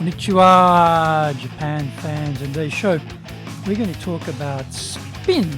Konnichiwa, Japan fans. In today's show, we're going to talk about spin.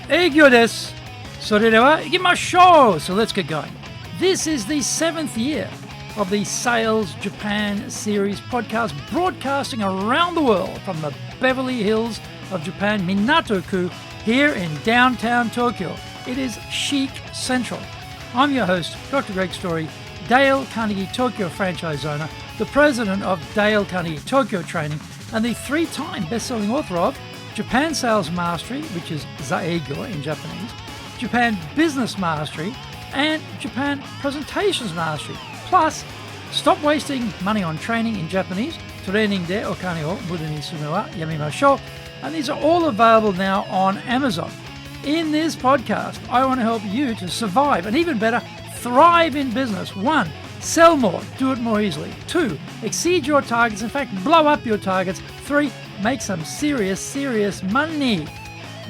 Eigyo desu. それでは行きましょう. So let's get going. This is the 7th year of the Sales Japan series podcast, broadcasting around the world from the Beverly Hills of Japan, Minato-ku, here in downtown Tokyo. It is chic central. I'm your host, Dr. Greg Story, Dale Carnegie Tokyo franchise owner, the president of Dale Carnegie Tokyo Training, and the 3-time best-selling author of Japan Sales Mastery, which is Zaegyo in Japanese, Japan Business Mastery, and Japan Presentations Mastery. Plus, stop wasting money on training in Japanese, training de okane o muda ni sume wa yamimashou, and these are all available now on Amazon. In this podcast, I want to help you to survive and even better, thrive in business. 1, sell more, do it more easily. 2, exceed your targets, in fact, blow up your targets. 3, make some serious money.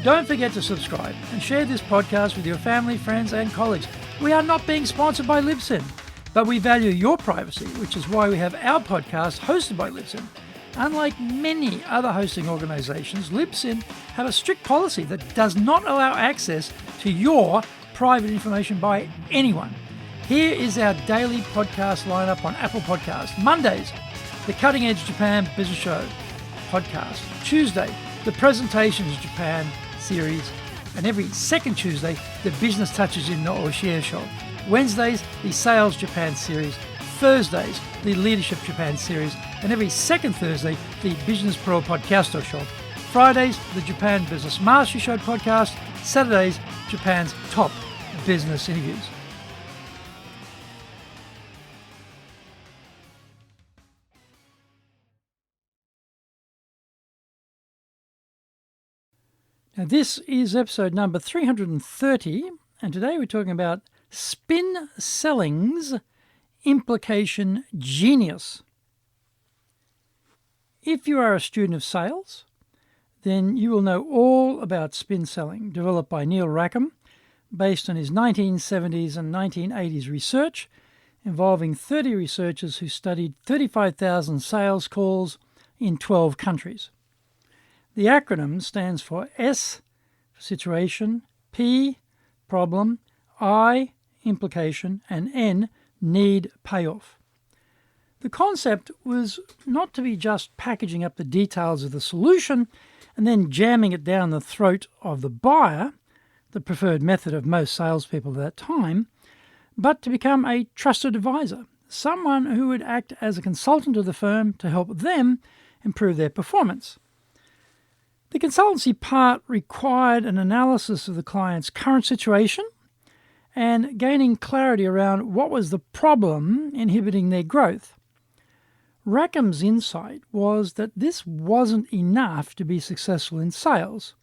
Don't forget to subscribe and share this podcast with your family, friends, and colleagues. We are not being sponsored by Libsyn, but we value your privacy, which is why we have our podcast hosted by Libsyn. Unlike many other hosting organizations, Libsyn have a strict policy that does not allow access to your private information by anyone. Here is our daily podcast lineup on Apple Podcasts. Mondays, the Cutting Edge Japan Business Show podcast. Tuesday, the Presentations Japan series. And every second Tuesday, the Business Touches in no Oshie Show. Wednesdays, the Sales Japan series. Thursdays, the Leadership Japan series. And every second Thursday, the Business Pro Podcasto Show. Fridays, the Japan Business Mastery Show podcast. Saturdays, Japan's top business interviews. Now, this is episode number 330, and today we're talking about spin selling's implication genius. If you are a student of sales, then you will know all about spin selling, developed by Neil Rackham, based on his 1970s and 1980s research, involving 30 researchers who studied 35,000 sales calls in 12 countries. The acronym stands for S, for situation, P, problem, I, implication, and N, need payoff. The concept was not to be just packaging up the details of the solution and then jamming it down the throat of the buyer, the preferred method of most salespeople at that time, but to become a trusted advisor, someone who would act as a consultant of the firm to help them improve their performance. The consultancy part required an analysis of the client's current situation and gaining clarity around what was the problem inhibiting their growth. Rackham's insight was that this wasn't enough to be successful in sales.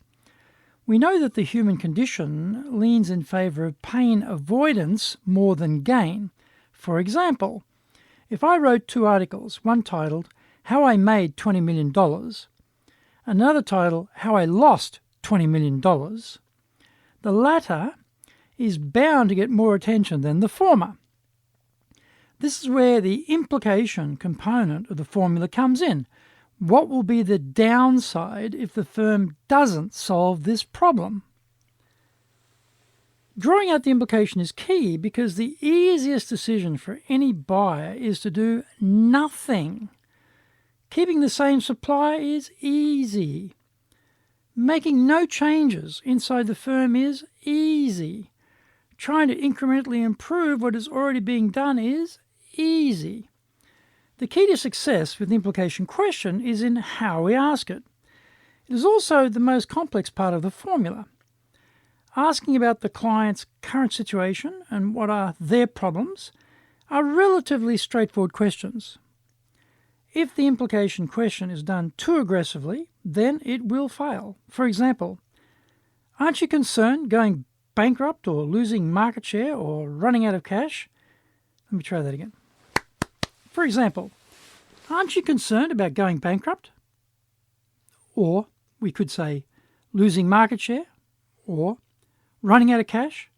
We know that the human condition leans in favour of pain avoidance more than gain. For example, if I wrote 2 articles, one titled, How I Made $20 Million, another title, How I Lost $20 million, the latter is bound to get more attention than the former. This is where the implication component of the formula comes in. What will be the downside if the firm doesn't solve this problem? Drawing out the implication is key because the easiest decision for any buyer is to do nothing. Keeping the same supply is easy. Making no changes inside the firm is easy. Trying to incrementally improve what is already being done is easy. The key to success with the implication question is in how we ask it. It is also the most complex part of the formula. Asking about the client's current situation and what are their problems are relatively straightforward questions. If the implication question is done too aggressively, then it will fail. For example, aren't you concerned going bankrupt or losing market share or running out of cash? Let me try that again. For example, Aren't you concerned about going bankrupt? Or we could say losing market share or running out of cash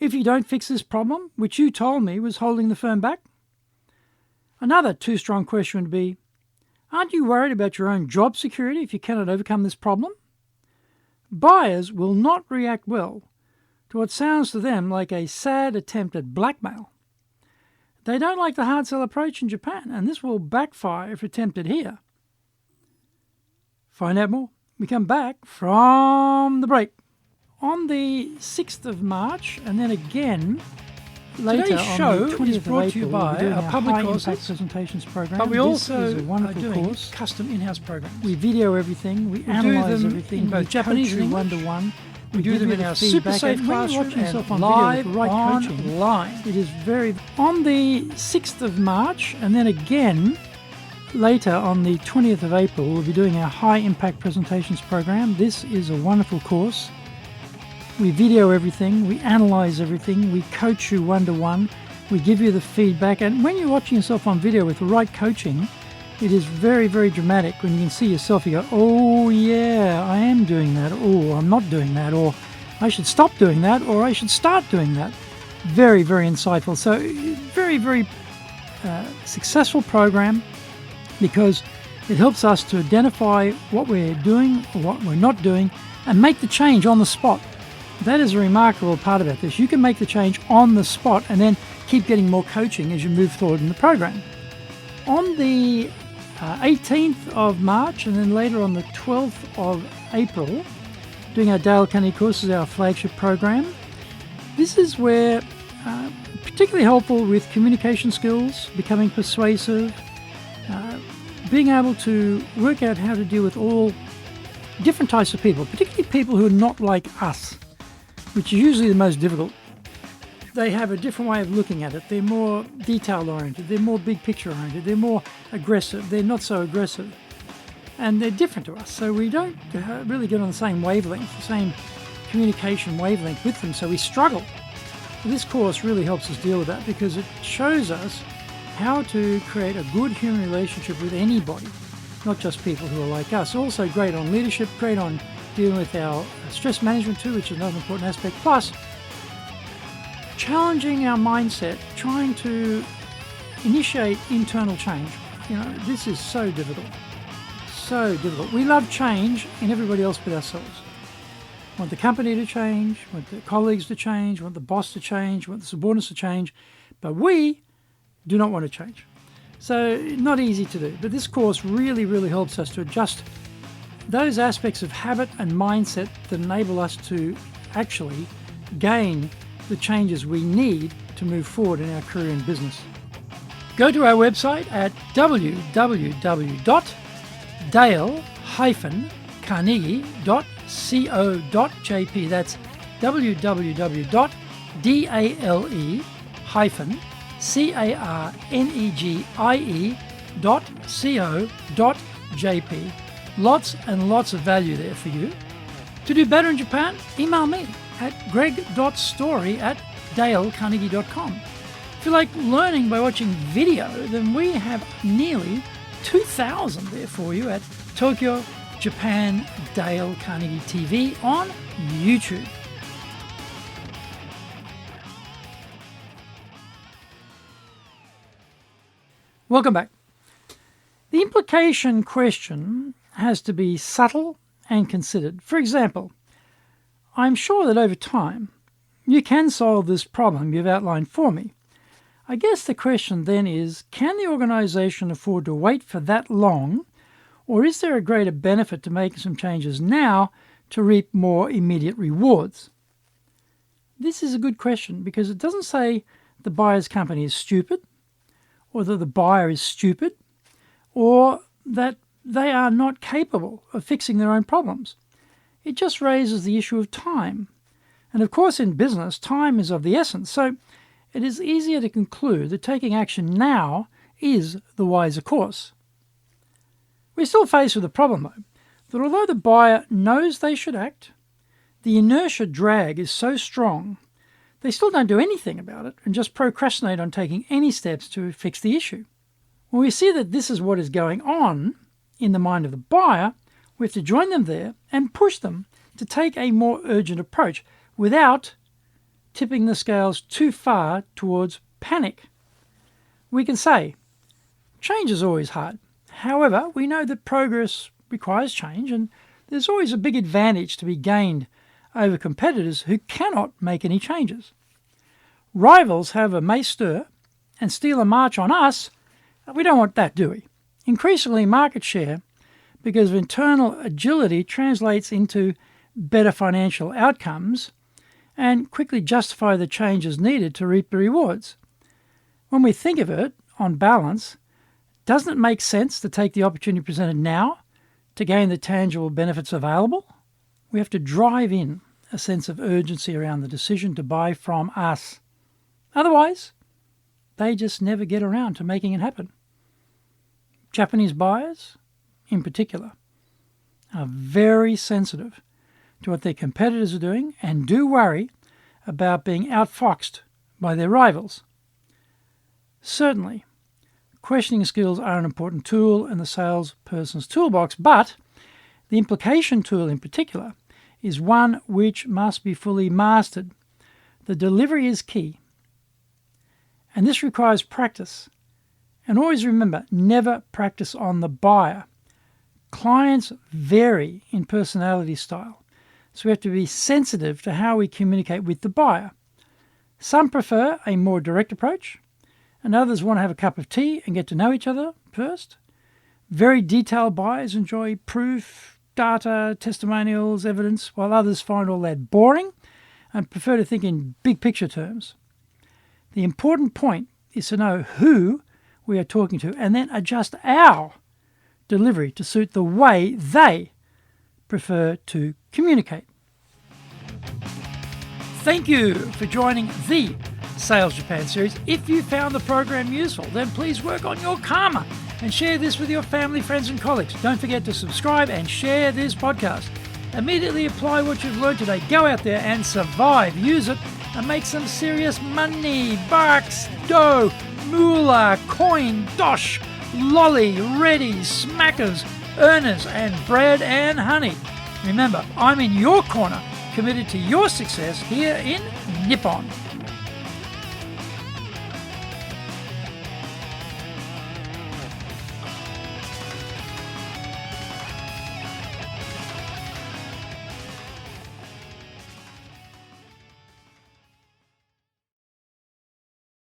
if you don't fix this problem, which you told me was holding the firm back? Another too strong question would be, aren't you worried about your own job security if you cannot overcome this problem? Buyers will not react well to what sounds to them like a sad attempt at blackmail. They don't like the hard sell approach in Japan, and this will backfire if attempted here. Find out more. We come back from the break. On the 6th of March, and then again later Today's on show the 20th is of brought to April, you by we're doing our our public high courses, impact presentations program. But we This also is a wonderful are doing course. custom in-house programs. We video everything, we do analyse them everything, in both we Japanese coach and you English. one-to-one. We do give them you in the our super feedback, safe and when you're classroom watching yourself and on video live with the right coaching, online. it is very... On the 6th of March, and then again later on the 20th of April, we'll be doing our high impact presentations program. This is a wonderful course. We video everything, we analyse everything, we coach you one-to-one, we give you the feedback, and when you're watching yourself on video with the right coaching, it is very, very dramatic. When you can see yourself, you go, oh yeah, I am doing that, or I'm not doing that, or I should stop doing that, or I should start doing that. Very, very insightful. So very, very successful program, because it helps us to identify what we're doing or what we're not doing and make the change on the spot. That is a remarkable part about this. You can make the change on the spot and then keep getting more coaching as you move forward in the program. On the 18th of March and then later on the 12th of April, doing our Dale Carnegie courses, our flagship program. This is where particularly helpful with communication skills, becoming persuasive, being able to work out how to deal with all different types of people, particularly people who are not like us, which is usually the most difficult. They have a different way of looking at it. They're more detail-oriented, they're more big-picture-oriented, they're more aggressive, they're not so aggressive. And they're different to us, so we don't really get on the same wavelength, the same communication wavelength with them, so we struggle. This course really helps us deal with that because it shows us how to create a good human relationship with anybody, not just people who are like us. Also great on leadership, great on dealing with our stress management too, which is another important aspect. Plus, challenging our mindset, trying to initiate internal change. You know, this is so difficult. So difficult. We love change in everybody else but ourselves. Want the company to change, want the colleagues to change, want the boss to change, want the subordinates to change, but we do not want to change. So not easy to do, but this course really, really helps us to adjust those aspects of habit and mindset that enable us to actually gain the changes we need to move forward in our career and business. Go to our website at www.dale-carnegie.co.jp. That's www.dale-carnegie.co.jp. Lots and lots of value there for you. To do better in Japan, email me at greg.story@dalecarnegie.com. If you like learning by watching video, then we have nearly 2,000 there for you at Tokyo, Japan, Dale Carnegie TV on YouTube. Welcome back. The implication question has to be subtle and considered. For example, I'm sure that over time you can solve this problem you've outlined for me. I guess the question then is, can the organisation afford to wait for that long, or is there a greater benefit to making some changes now to reap more immediate rewards? This is a good question because it doesn't say the buyer's company is stupid, or that the buyer is stupid, or that they are not capable of fixing their own problems. It just raises the issue of time. And of course in business, time is of the essence, so it is easier to conclude that taking action now is the wiser course. We're still faced with the problem, though, that although the buyer knows they should act, the inertia drag is so strong, they still don't do anything about it and just procrastinate on taking any steps to fix the issue. When we see that this is what is going on in the mind of the buyer, we have to join them there and push them to take a more urgent approach without tipping the scales too far towards panic. We can say, change is always hard. However, we know that progress requires change, and there's always a big advantage to be gained over competitors who cannot make any changes. Rivals, however, may stir and steal a march on us. We don't want that, do we? Increasingly, market share, because of internal agility, translates into better financial outcomes and quickly justify the changes needed to reap the rewards. When we think of it, on balance, doesn't it make sense to take the opportunity presented now to gain the tangible benefits available? We have to drive in a sense of urgency around the decision to buy from us. Otherwise, they just never get around to making it happen. Japanese buyers, in particular, are very sensitive to what their competitors are doing and do worry about being outfoxed by their rivals. Certainly, questioning skills are an important tool in the salesperson's toolbox, but the implication tool in particular is one which must be fully mastered. The delivery is key, and this requires practice. And always remember, never practice on the buyer. Clients vary in personality style, so we have to be sensitive to how we communicate with the buyer. Some prefer a more direct approach, and others want to have a cup of tea and get to know each other first. Very detailed buyers enjoy proof, data, testimonials, evidence, while others find all that boring and prefer to think in big picture terms. The important point is to know who we are talking to and then adjust our delivery to suit the way they prefer to communicate. Thank you for joining the Sales Japan series. If you found the program useful, then please work on your karma and share this with your family, friends and colleagues. Don't forget to subscribe and share this podcast. Immediately apply what you've learned today. Go out there and survive. Use it and make some serious money. Bucks, dough, moolah, coin, dosh, lolly, ready, smackers, earners, and bread and honey. Remember, I'm in your corner, committed to your success here in Nippon.